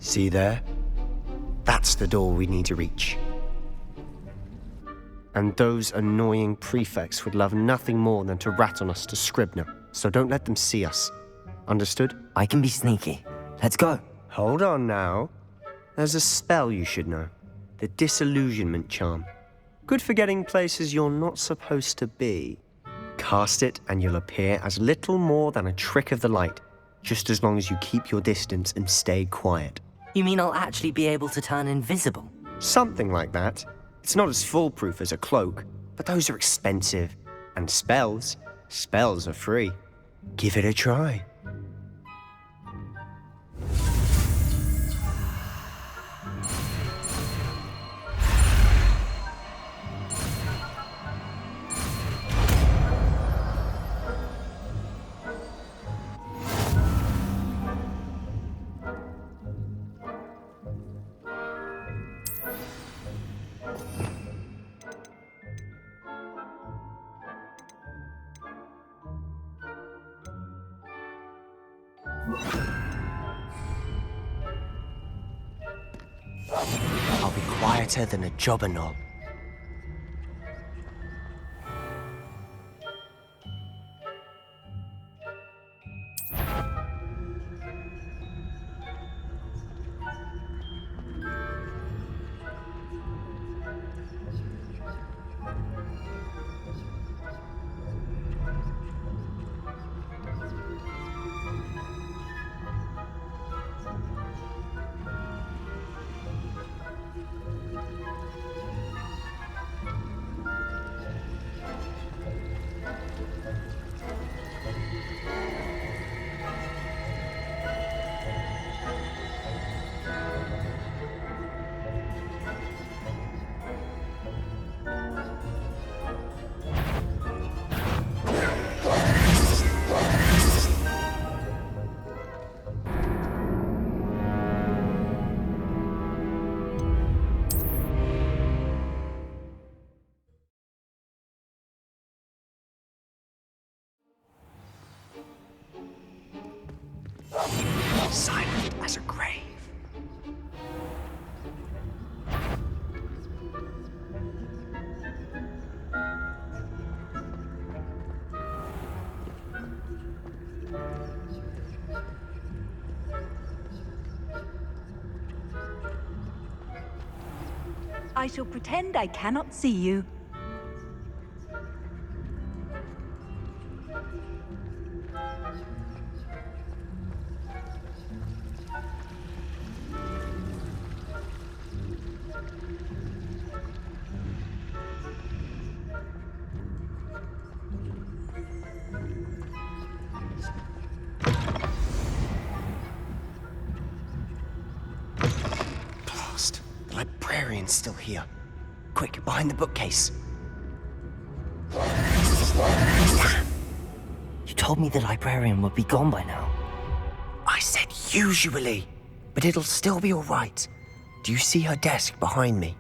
See there? That's the door we need to reach. And those annoying prefects would love nothing more than to rat on us to Scribner, so don't let them see us. Understood? I can be sneaky. Let's go. Hold on now. There's a spell you should know. The disillusionment charm. Good for getting places you're not supposed to be. Cast it and you'll appear as little more than a trick of the light, just as long as you keep your distance and stay quiet. You mean I'll actually be able to turn invisible? Something like that. It's not as foolproof as a cloak, but those are expensive. And spells are free. Give it a try. I'll be quieter than a jobberknoll. Silent as a grave. I shall pretend I cannot see you. Blast! The librarian's still here. Quick, behind the bookcase. You told me the librarian would be gone by now. I said usually, but it'll still be all right. Do you see her desk behind me?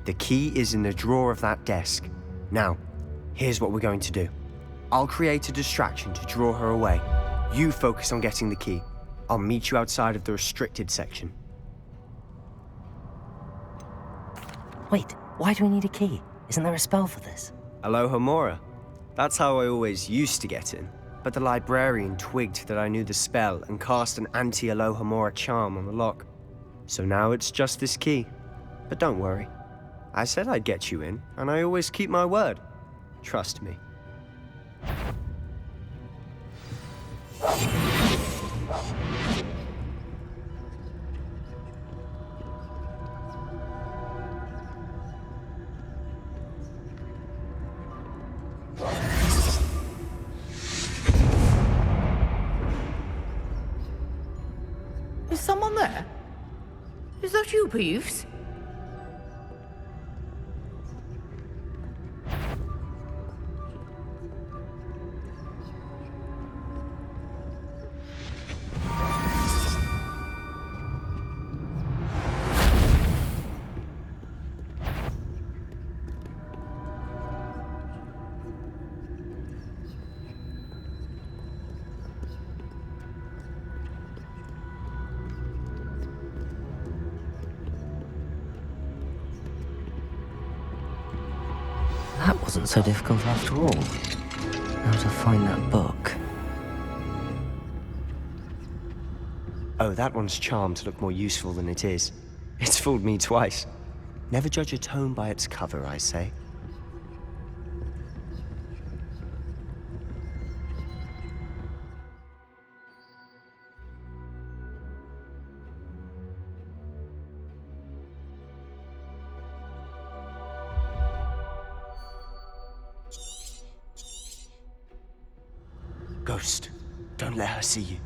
The key is in the drawer of that desk. Now, here's what we're going to do. I'll create a distraction to draw her away. You focus on getting the key. I'll meet you outside of the restricted section. Wait, why do we need a key? Isn't there a spell for this? Alohomora. That's how I always used to get in. But the librarian twigged that I knew the spell and cast an anti-Alohomora charm on the lock. So now it's just this key. But don't worry. I said I'd get you in, and I always keep my word. Trust me. Is someone there? Is that you, Peeves? That wasn't so difficult after all. Now to find that book. Oh, that one's charmed to look more useful than it is. It's fooled me twice. Never judge a tome by its cover, I say. Ghost, don't let her see you.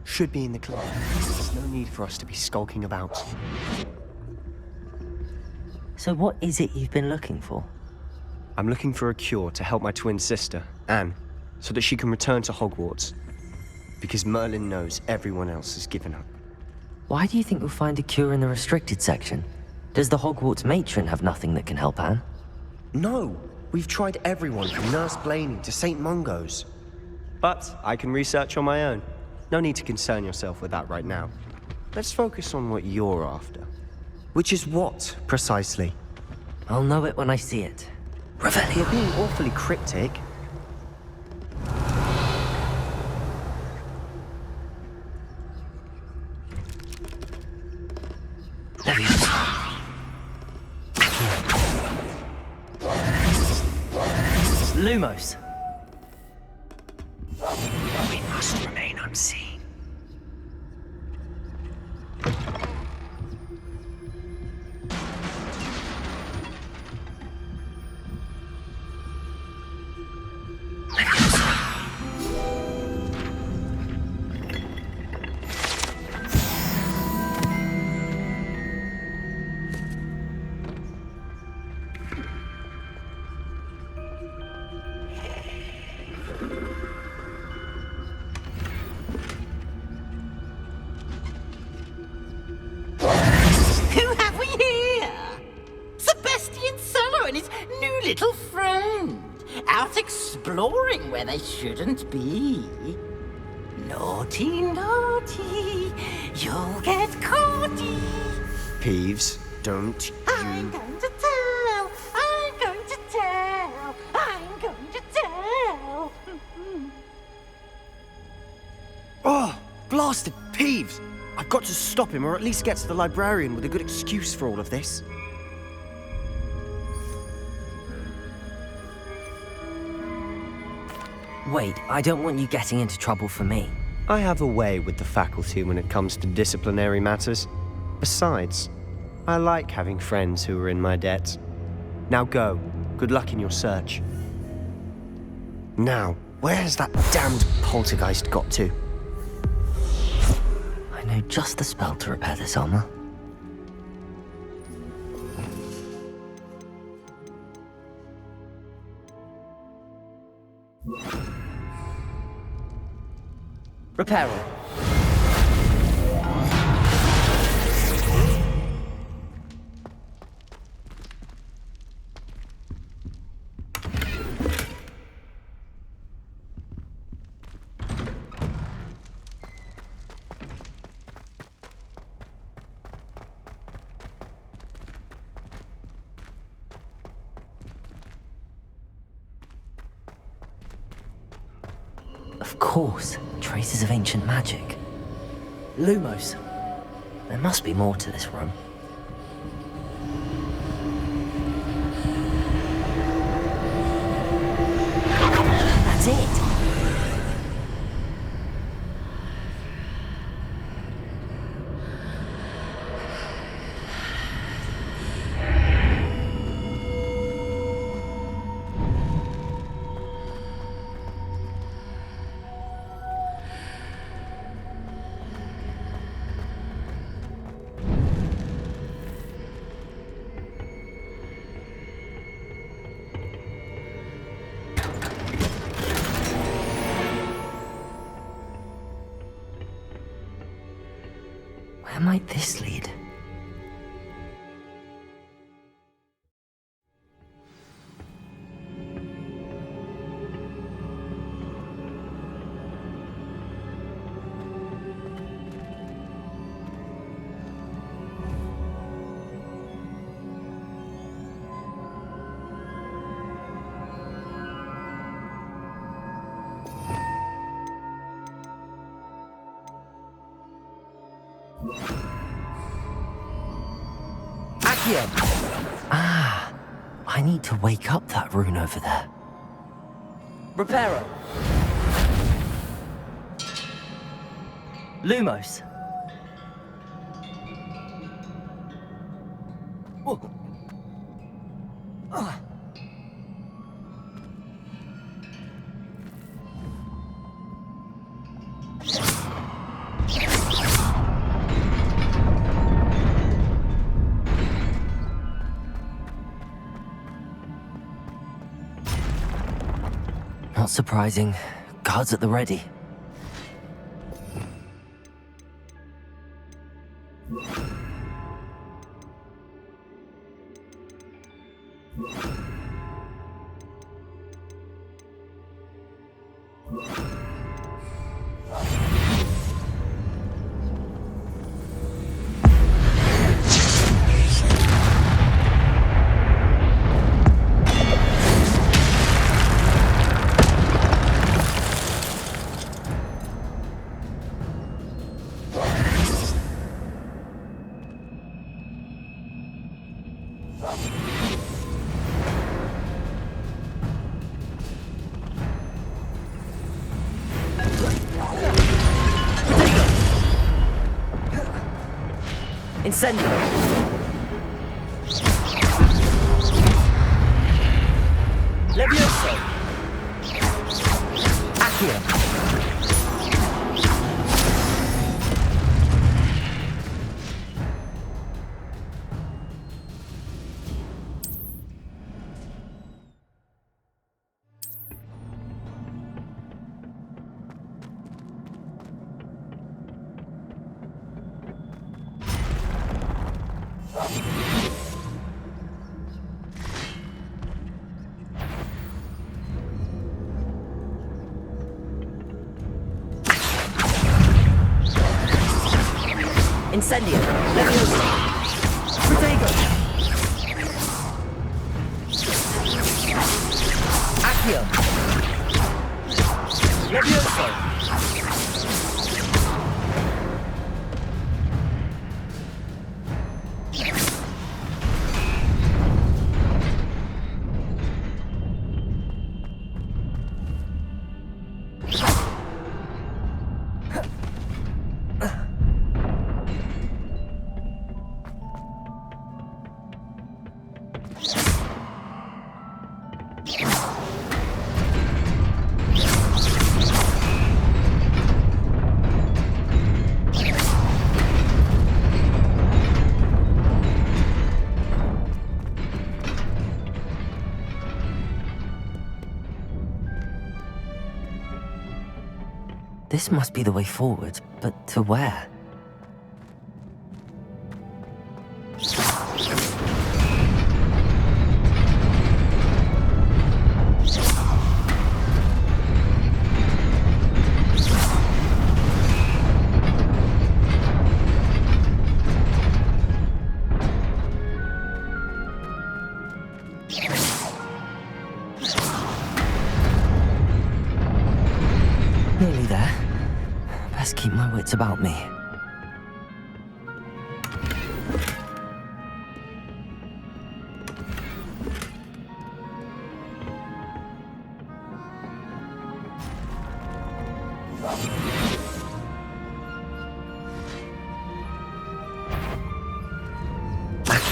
Should be in the club. There's no need for us to be skulking about. So what is it you've been looking for? I'm looking for a cure to help my twin sister, Anne, so that she can return to Hogwarts. Because Merlin knows everyone else has given up. Why do you think you'll find a cure in the restricted section? Does the Hogwarts matron have nothing that can help Anne? No! We've tried everyone from Nurse Blaney to St. Mungo's. But I can research on my own. No need to concern yourself with that right now. Let's focus on what you're after. Which is what, precisely? I'll know it when I see it. Revelio. You're being awfully cryptic. Lumos. We must remain unseen. Little friend, out exploring where they shouldn't be. Naughty, naughty, you'll get caughty. Peeves, don't you... I'm going to tell, I'm going to tell, I'm going to tell. Oh, blasted Peeves! I've got to stop him, or at least get to the librarian with a good excuse for all of this. Wait, I don't want you getting into trouble for me. I have a way with the faculty when it comes to disciplinary matters. Besides, I like having friends who are in my debt. Now go. Good luck in your search. Now, where has that damned poltergeist got to? I know just the spell to repair this armor. Repair all. Of course, traces of ancient magic. Lumos. There must be more to this room. That's That's it! Where might this lead? Ah, I need to wake up that rune over there. Reparo. Lumos. Oh. Ah. Not surprising. Guards at the ready. Incendio! Levioso! Accio! Incendio! Levioso! Protego! Accio! Levioso! This must be the way forward, but to where? Nearly there. Best keep my wits about me.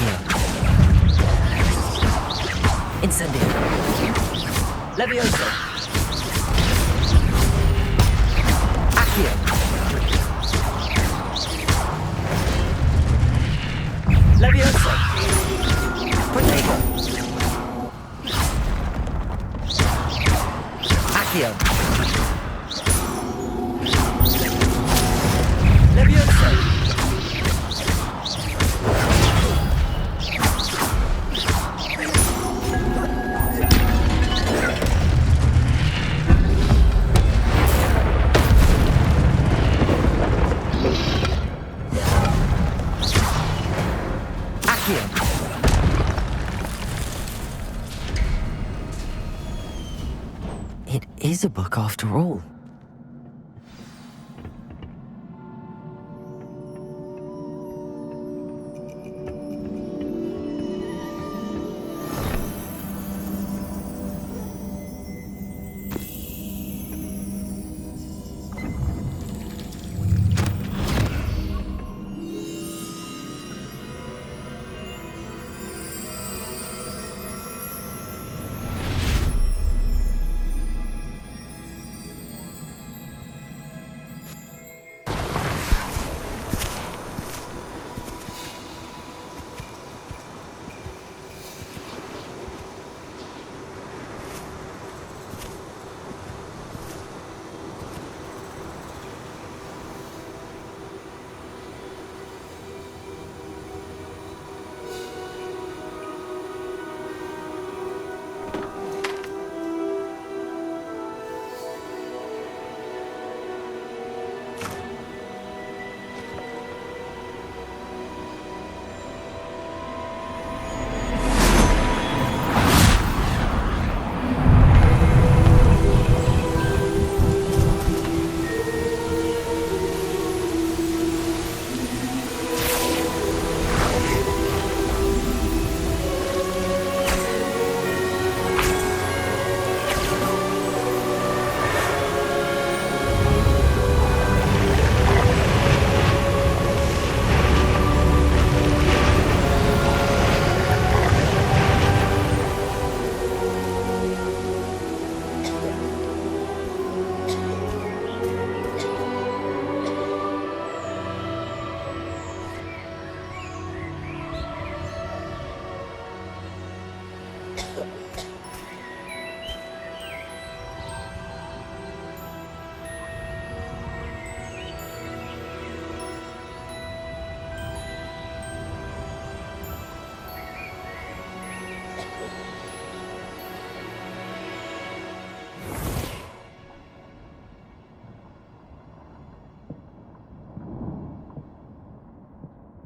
Accio. Incendio. Levioso. Accio. Levioso. Potato. Accio. Levioso. It is a book after all.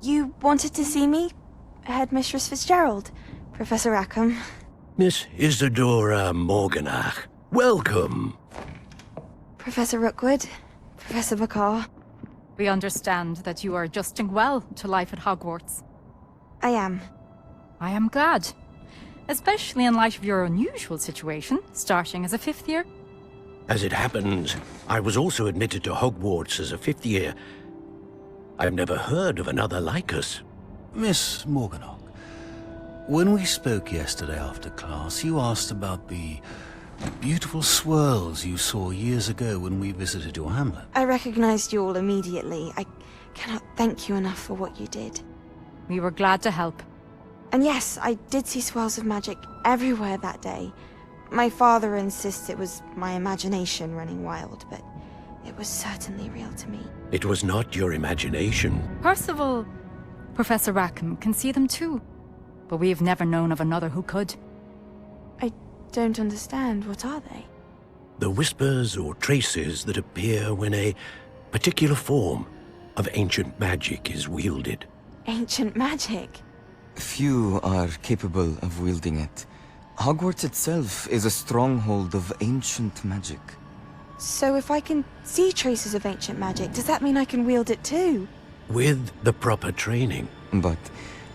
You wanted to see me? Headmistress Fitzgerald? Professor Rackham? Miss Isadora Morganach, welcome. Professor Rookwood? Professor Bakar? We understand that you are adjusting well to life at Hogwarts. I am. I am glad. Especially in light of your unusual situation, starting as a fifth year. As it happens, I was also admitted to Hogwarts as a fifth year. I've never heard of another like us. Miss Morganach, when we spoke yesterday after class, you asked about the beautiful swirls you saw years ago when we visited your hamlet. I recognized you all immediately. I cannot thank you enough for what you did. We were glad to help. And yes, I did see swirls of magic everywhere that day. My father insists it was my imagination running wild, but it was certainly real to me. It was not your imagination. Percival, Professor Rackham can see them too. But we have never known of another who could. I don't understand. What are they? The whispers or traces that appear when a particular form of ancient magic is wielded. Ancient magic? Few are capable of wielding it. Hogwarts itself is a stronghold of ancient magic. So if I can see traces of ancient magic, does that mean I can wield it too? With the proper training. But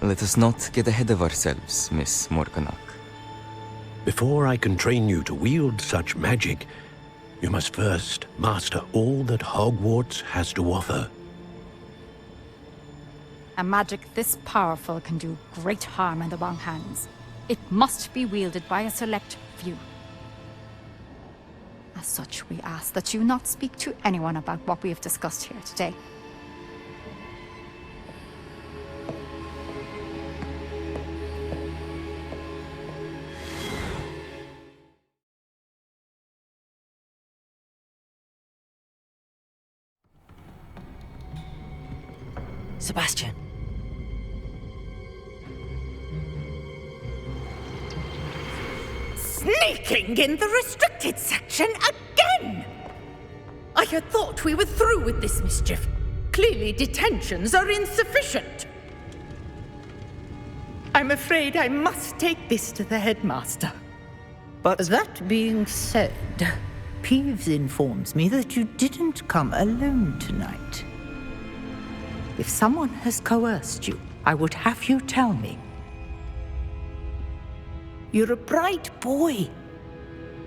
let us not get ahead of ourselves, Miss Morganach. Before I can train you to wield such magic, you must first master all that Hogwarts has to offer. A magic this powerful can do great harm in the wrong hands. It must be wielded by a select few. As such, we ask that you not speak to anyone about what we have discussed here today. Sebastian. Sneaking in the restricted section again! I had thought we were through with this mischief. Clearly detentions are insufficient. I'm afraid I must take this to the headmaster. But That being said, Peeves informs me that you didn't come alone tonight. If someone has coerced you, I would have you tell me. You're a bright boy.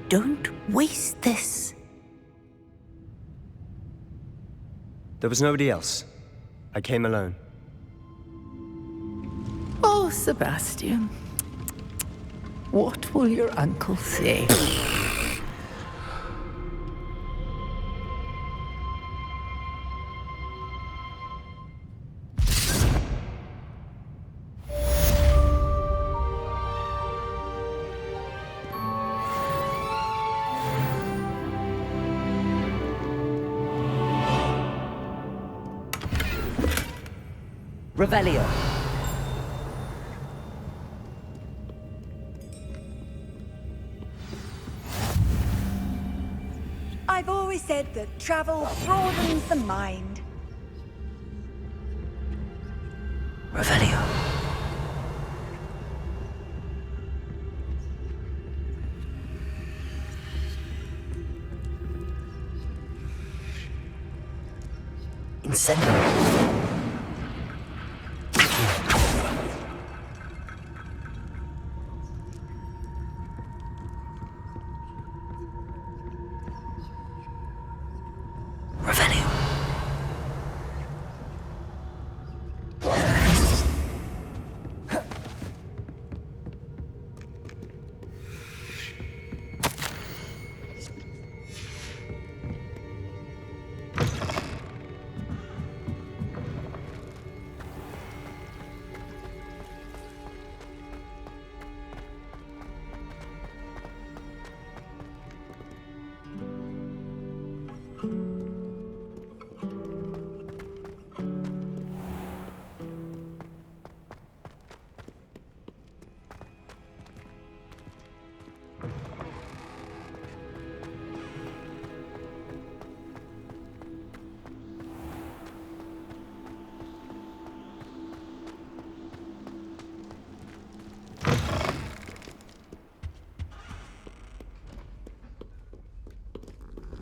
Don't waste this. there was nobody else. I came alone. Oh, Sebastian. What will your uncle say? Revelio. I've always said that travel broadens the mind. Revelio. Incendio.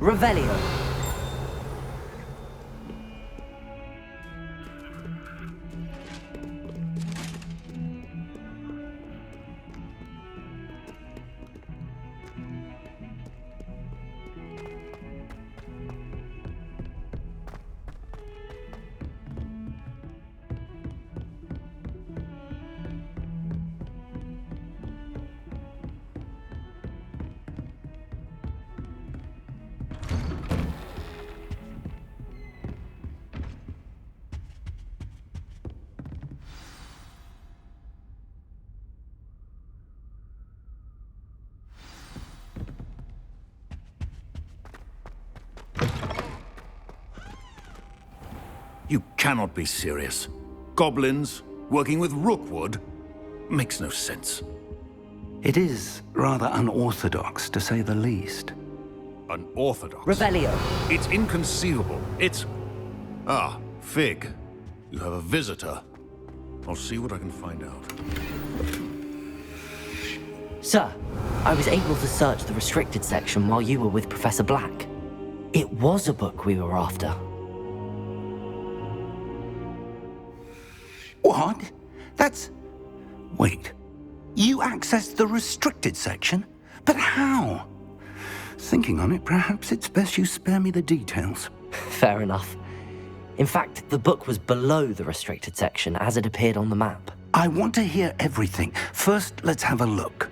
Revelio. You cannot be serious. Goblins working with Rookwood makes no sense. It is rather unorthodox, to say the least. Unorthodox? Revelio. It's inconceivable. It's... Ah, Fig. You have a visitor. I'll see what I can find out. Sir, I was able to search the restricted section while you were with Professor Black. It was a book we were after. What? That's... Wait. You accessed the restricted section? But how? Thinking on it, perhaps it's best you spare me the details. Fair enough. In fact, the book was below the restricted section as it appeared on the map. I want to hear everything. First, let's have a look.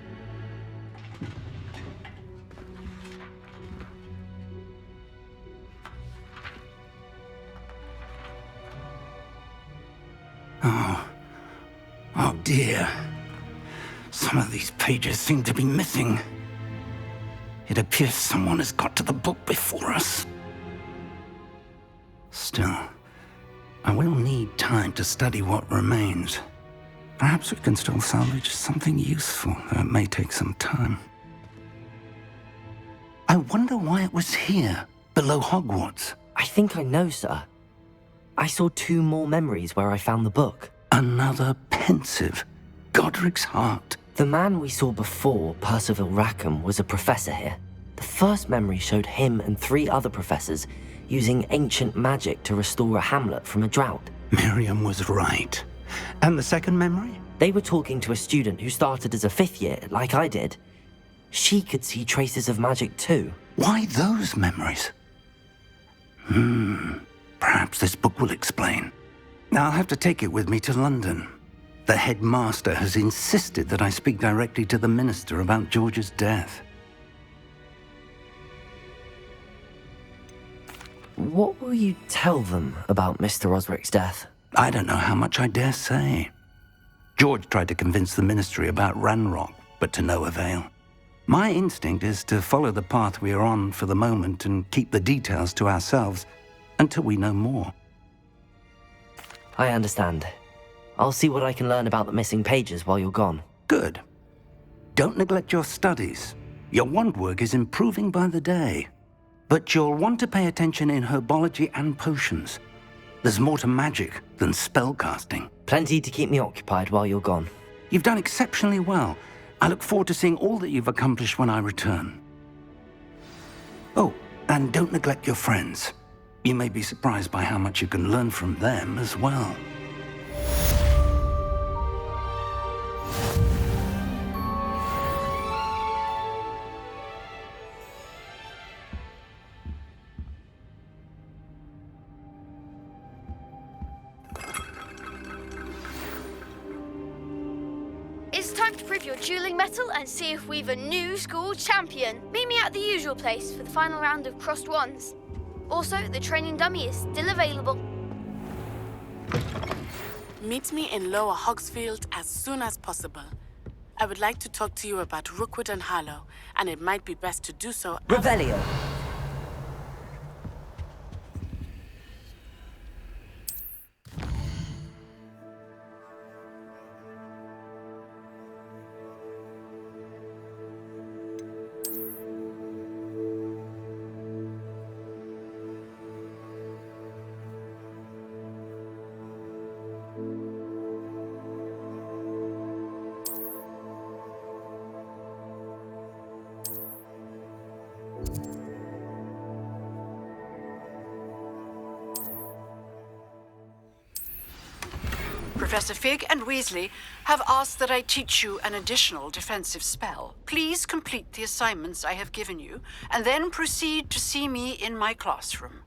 Oh dear. Some of these pages seem to be missing. It appears someone has got to the book before us. Still, I will need time to study what remains. Perhaps we can still salvage something useful, though it may take some time. I wonder why it was here, below Hogwarts. I think I know, sir. I saw 2 more memories where I found the book. Another pensive. Godric's heart. The man we saw before, Percival Rackham, was a professor here. The first memory showed him and 3 other professors using ancient magic to restore a hamlet from a drought. Miriam was right. And the second memory? They were talking to a student who started as a 5th year, like I did. She could see traces of magic too. Why those memories? Perhaps this book will explain. I'll have to take it with me to London. The headmaster has insisted that I speak directly to the minister about George's death. What will you tell them about Mr. Osric's death? I don't know how much I dare say. George tried to convince the ministry about Ranrock, but to no avail. My instinct is to follow the path we are on for the moment and keep the details to ourselves until we know more. I understand. I'll see what I can learn about the missing pages while you're gone. Good. Don't neglect your studies. Your wand work is improving by the day. But you'll want to pay attention in herbology and potions. There's more to magic than spellcasting. Plenty to keep me occupied while you're gone. You've done exceptionally well. I look forward to seeing all that you've accomplished when I return. Oh, and don't neglect your friends. You may be surprised by how much you can learn from them as well. It's time to prove your dueling mettle and see if we've a new school champion. Meet me at the usual place for the final round of crossed wands. Also, the training dummy is still available. Meet me in Lower Hogsfield as soon as possible. I would like to talk to you about Rookwood and Harlow, and it might be best to do so... Revelio! Professor Fig and Weasley have asked that I teach you an additional defensive spell. Please complete the assignments I have given you, and then proceed to see me in my classroom.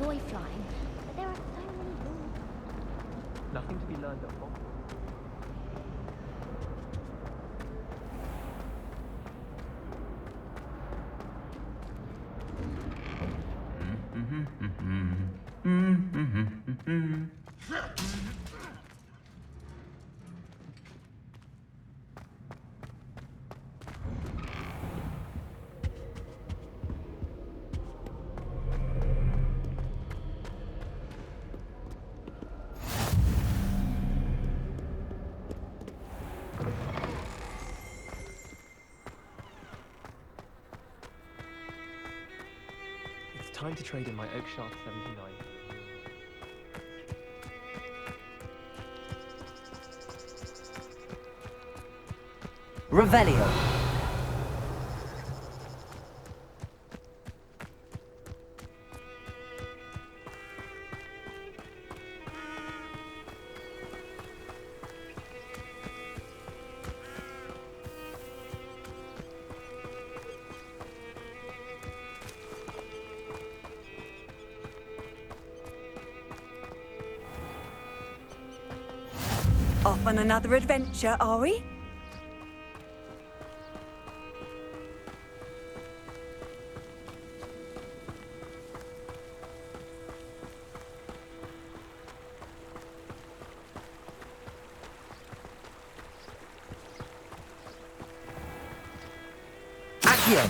enjoy flying, but there are so many rules. Nothing to be learned at home. It's time to trade in my Oak Shaft 79. Revelio. Off on another adventure, are we? Accio.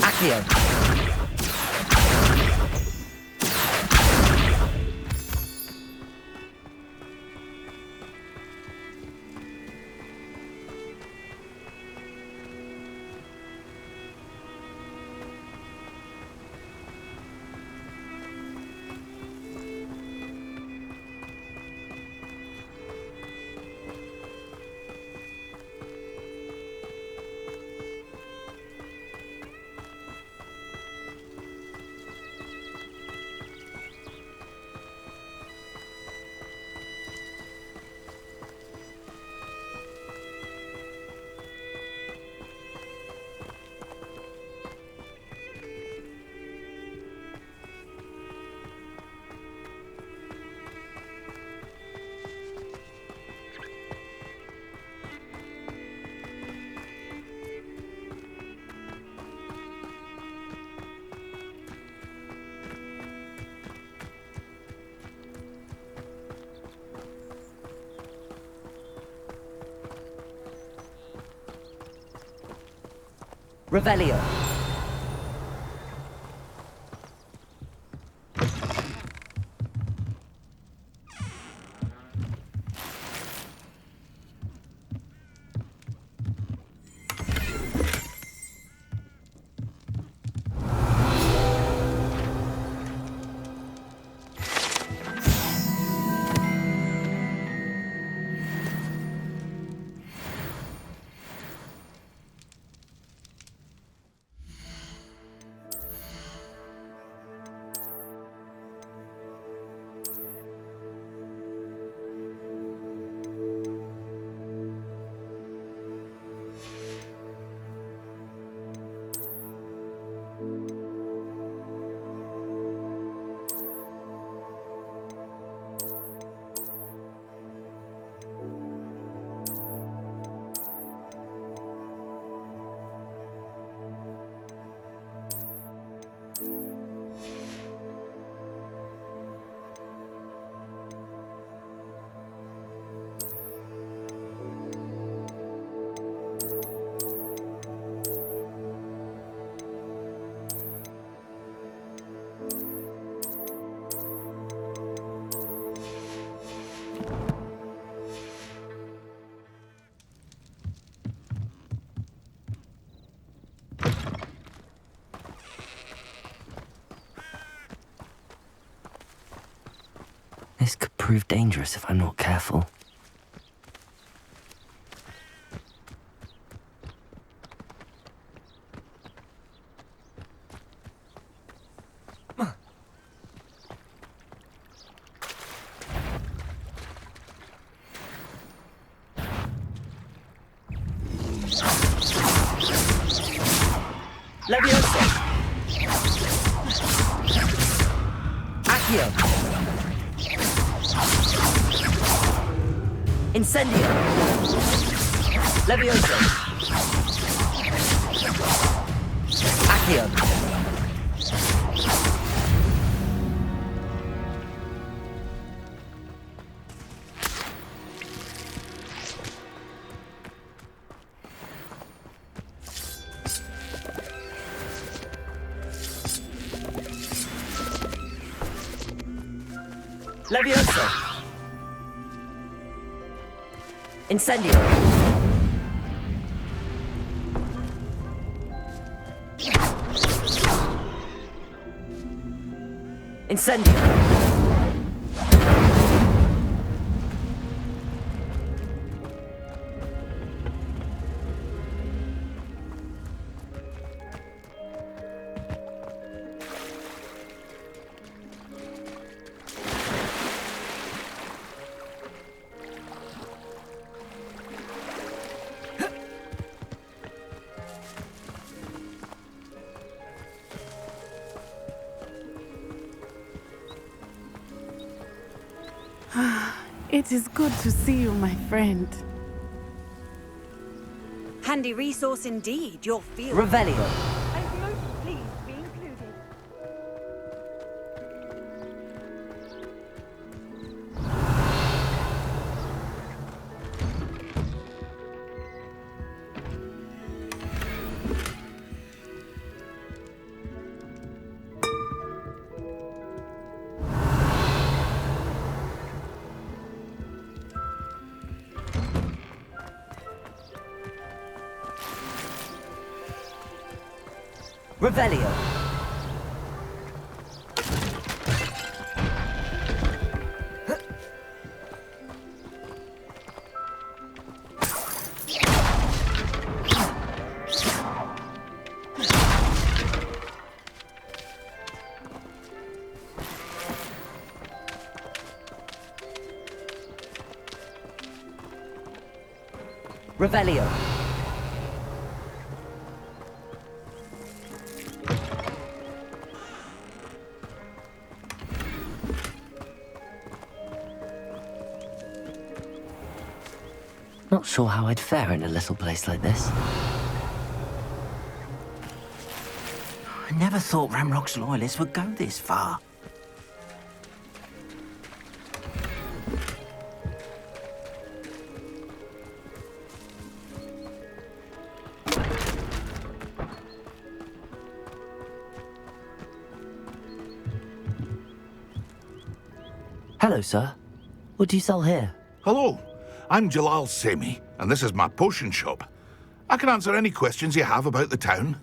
Accio. Revelio. This could prove dangerous if I'm not careful. Leviosa! Accio! Incendio! Leviosa! Accio! Leviosa! Incendio! Incendio! It is good to see you, my friend. Handy resource indeed, your field. Revelio. I'm most pleased to be included. Revelio. Revelio. Not sure how I'd fare in a little place like this. I never thought Ranrock's loyalists would go this far. Hello, sir. What do you sell here? Hello, I'm Jalal Semi, and this is my potion shop. I can answer any questions you have about the town.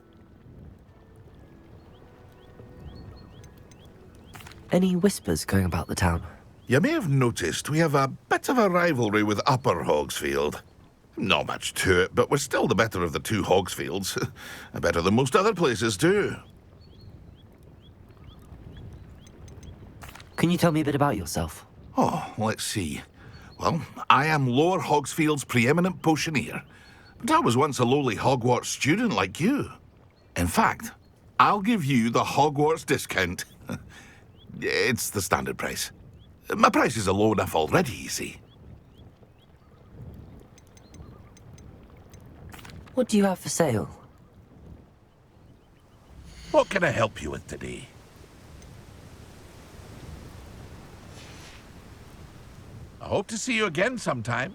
Any whispers going about the town? You may have noticed we have a bit of a rivalry with Upper Hogsfield. Not much to it, but we're still the better of the two Hogsfields. Better than most other places, too. Can you tell me a bit about yourself? Oh, let's see. Well, I am Lower Hogsfield's preeminent potioneer, but I was once a lowly Hogwarts student like you. In fact, I'll give you the Hogwarts discount. It's the standard price. My prices are low enough already, you see. What do you have for sale? What can I help you with today? I hope to see you again sometime.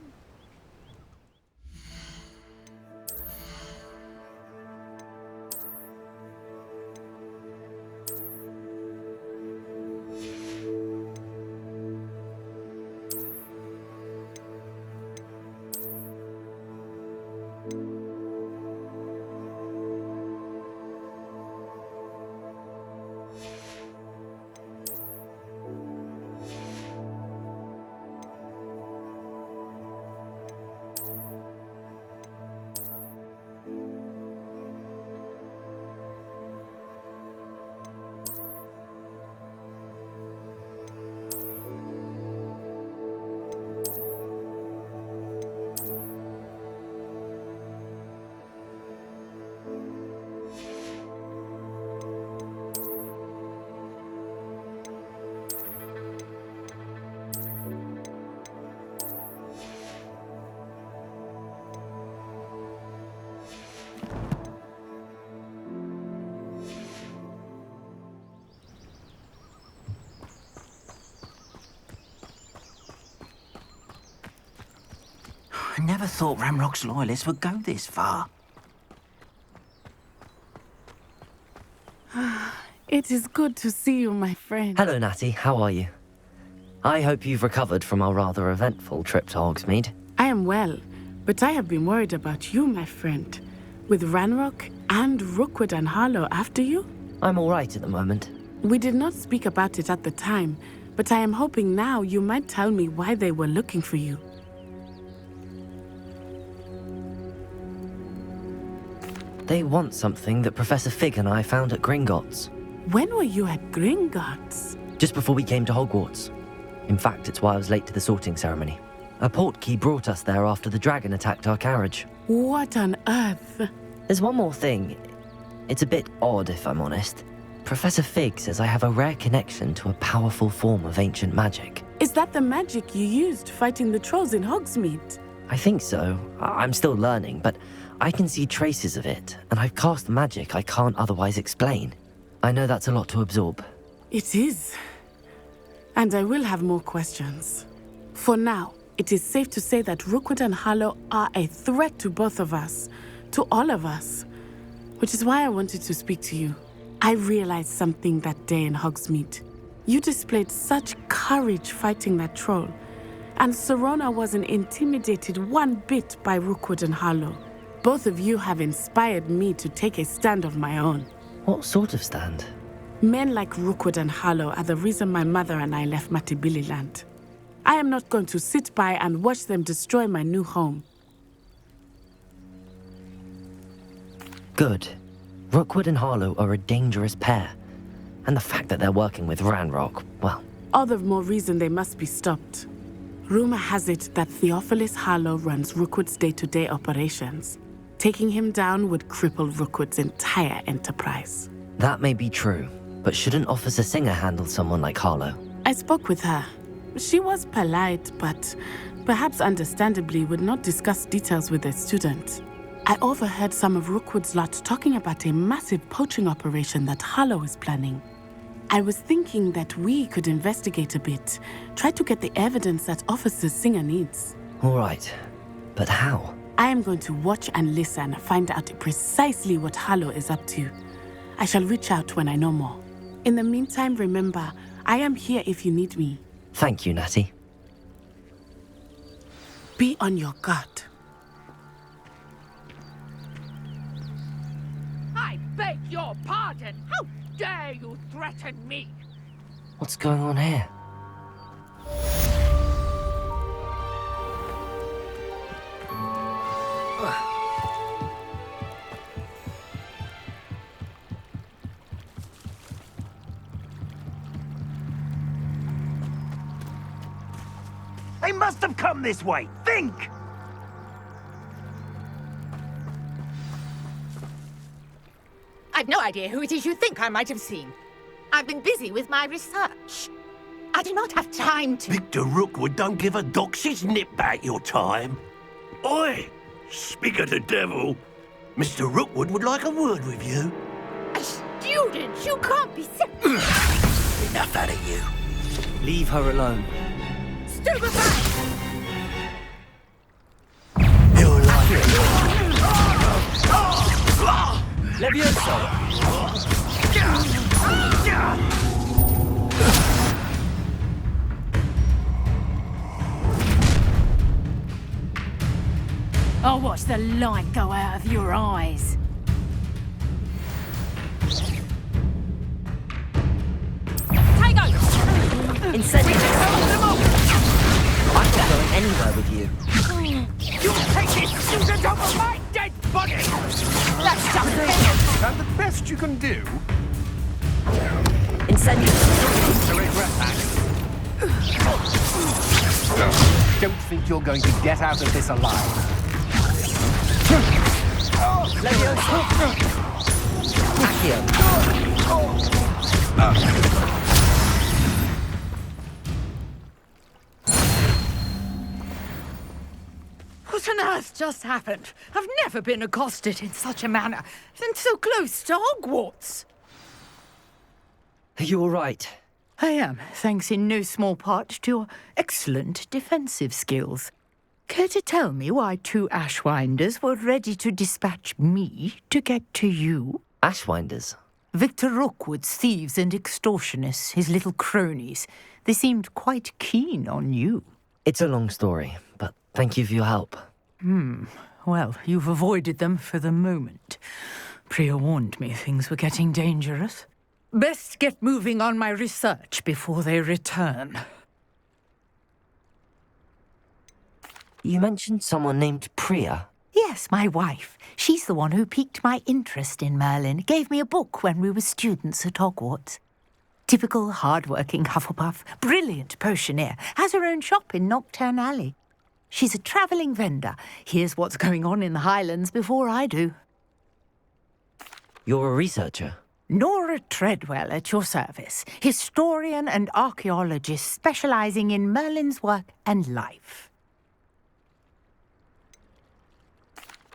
never thought Ramrock's loyalists would go this far. It is good to see you, my friend. Hello, Natty. How are you? I hope you've recovered from our rather eventful trip to Hogsmeade. I am well, but I have been worried about you, my friend. With Ranrock and Rookwood and Harlow after you? I'm all right at the moment. We did not speak about it at the time, but I am hoping now you might tell me why they were looking for you. They want something that Professor Fig and I found at Gringotts. When were you at Gringotts? Just before we came to Hogwarts. In fact, it's why I was late to the sorting ceremony. A portkey brought us there after the dragon attacked our carriage. What on earth? There's one more thing. It's a bit odd, if I'm honest. Professor Fig says I have a rare connection to a powerful form of ancient magic. Is that the magic you used fighting the trolls in Hogsmeade? I think so. I'm still learning, but I can see traces of it, and I've cast magic I can't otherwise explain. I know that's a lot to absorb. It is. And I will have more questions. For now, it is safe to say that Rookwood and Harlow are a threat to both of us, to all of us, which is why I wanted to speak to you. I realized something that day in Hogsmeade. You displayed such courage fighting that troll, and Serona wasn't intimidated one bit by Rookwood and Harlow. Both of you have inspired me to take a stand of my own. What sort of stand? Men like Rookwood and Harlow are the reason my mother and I left Matabeleland. I am not going to sit by and watch them destroy my new home. Good. Rookwood and Harlow are a dangerous pair. And the fact that they're working with Ranrock, well... All the more reason they must be stopped. Rumor has it that Theophilus Harlow runs Rookwood's day-to-day operations. Taking him down would cripple Rookwood's entire enterprise. That may be true, but shouldn't Officer Singer handle someone like Harlow? I spoke with her. She was polite, but perhaps understandably would not discuss details with a student. I overheard some of Rookwood's lot talking about a massive poaching operation that Harlow is planning. I was thinking that we could investigate a bit, try to get the evidence that Officer Singer needs. All right, but how? I am going to watch and listen, find out precisely what Harlow is up to. I shall reach out when I know more. In the meantime, remember, I am here if you need me. Thank you, Natty. Be on your guard. I beg your pardon. How dare you threaten me? What's going on here? They must have come this way. Think! I've no idea who it is you think I might have seen. I've been busy with my research. I do not have time to... Victor Rookwood don't give a doxy's nip back your time. Oi! Speak of the devil. Mr. Rookwood would like a word with you. A student? You can't be sick. Enough out of you. Leave her alone. Stupefy! You're like it. Levioso! I'll watch the light go out of your eyes. Take over! Incendiary! I'm not going anywhere with you. You take this student over my dead body! That's just it! And the best you can do? Incendiary! I regret that. Don't think you're going to get out of this alive. Levioso! Accio! What on earth just happened? I've never been accosted in such a manner, and so close to Hogwarts. Are you all right? I am, thanks in no small part to your excellent defensive skills. Care to tell me why 2 Ashwinders were ready to dispatch me to get to you? Ashwinders? Victor Rookwood's thieves and extortionists, his little cronies. They seemed quite keen on you. It's a long story, but thank you for your help. Well, you've avoided them for the moment. Priya warned me things were getting dangerous. Best get moving on my research before they return. You mentioned someone named Priya. Yes, my wife. She's the one who piqued my interest in Merlin. Gave me a book when we were students at Hogwarts. Typical hard-working Hufflepuff, brilliant potioneer, has her own shop in Nocturne Alley. She's a travelling vendor. Hears what's going on in the Highlands before I do. You're a researcher? Nora Treadwell at your service. Historian and archaeologist specialising in Merlin's work and life.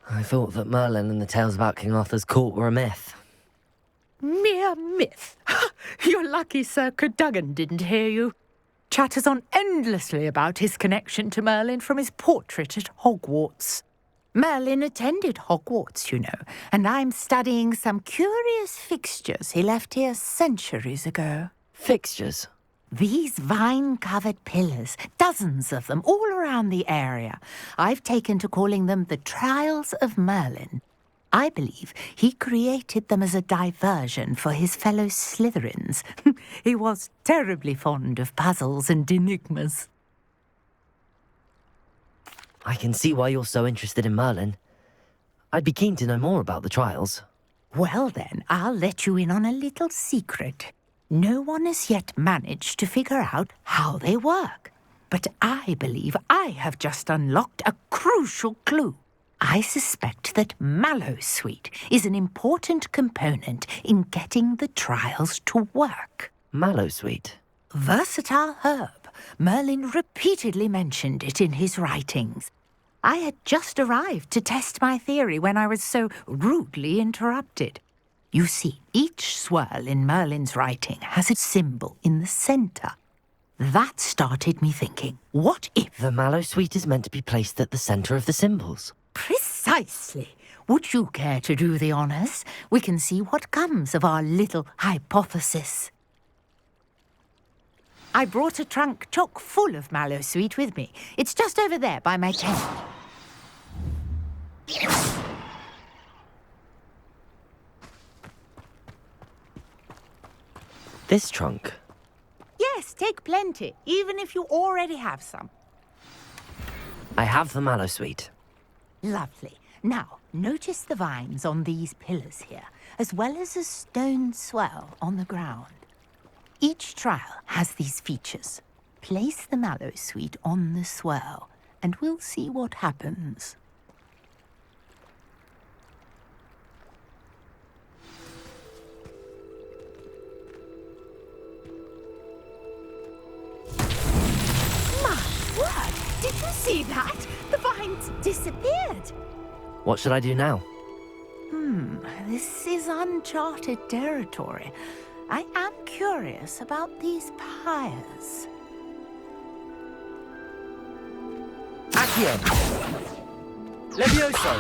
I thought that Merlin and the tales about King Arthur's court were a myth. Mere myth. You're lucky Sir Cadogan didn't hear you. Chatters on endlessly about his connection to Merlin from his portrait at Hogwarts. Merlin attended Hogwarts, you know, and I'm studying some curious fixtures he left here centuries ago. Fixtures? These vine-covered pillars, dozens of them, all around the area. I've taken to calling them the Trials of Merlin. I believe he created them as a diversion for his fellow Slytherins. He was terribly fond of puzzles and enigmas. I can see why you're so interested in Merlin. I'd be keen to know more about the trials. Well then, I'll let you in on a little secret. No one has yet managed to figure out how they work. But I believe I have just unlocked a crucial clue. I suspect that Mallowsweet is an important component in getting the trials to work. Mallowsweet? Versatile herb. Merlin repeatedly mentioned it in his writings. I had just arrived to test my theory when I was so rudely interrupted. You see, each swirl in Merlin's writing has a symbol in the centre. That started me thinking, what if... The Mallowsweet is meant to be placed at the centre of the symbols. Precisely. Would you care to do the honours? We can see what comes of our little hypothesis. I brought a trunk chock full of Mallowsweet with me. It's just over there by my tent. This trunk? Yes, take plenty, even if you already have some. I have the Mallowsweet. Lovely. Now, notice the vines on these pillars here, as well as a stone swell on the ground. Each trial has these features. Place the Mallowsweet on the swirl, and we'll see what happens. My word! Did you see that? The vines disappeared. What should I do now? This is uncharted territory. I am curious about these pyres. Accio! Levioso!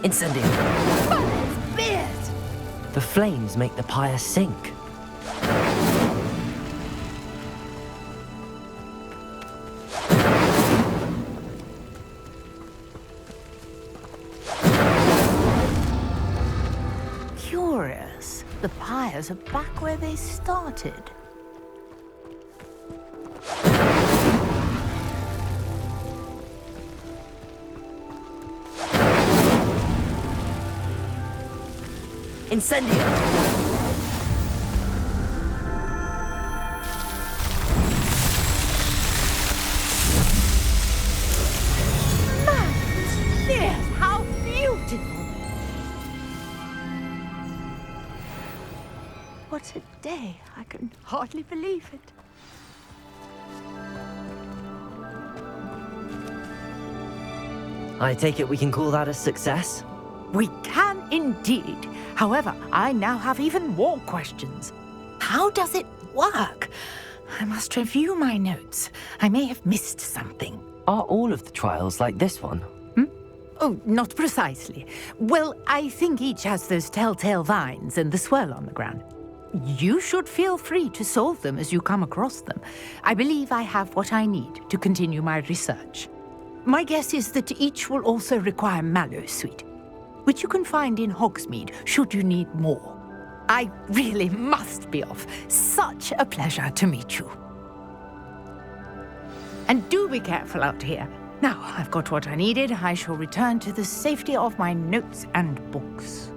Incendio! Oh, beard! The flames make the pyre sink. Curious. The pyres are back where they started. Incendio! Yes, how beautiful! What a day. I can hardly believe it. I take it we can call that a success? We can indeed. However, I now have even more questions. How does it work? I must review my notes. I may have missed something. Are all of the trials like this one? Oh, not precisely. Well, I think each has those telltale vines and the swirl on the ground. You should feel free to solve them as you come across them. I believe I have what I need to continue my research. My guess is that each will also require mallow sweet, which you can find in Hogsmeade should you need more. I really must be off. Such a pleasure to meet you. And do be careful out here. Now I've got what I needed, I shall return to the safety of my notes and books.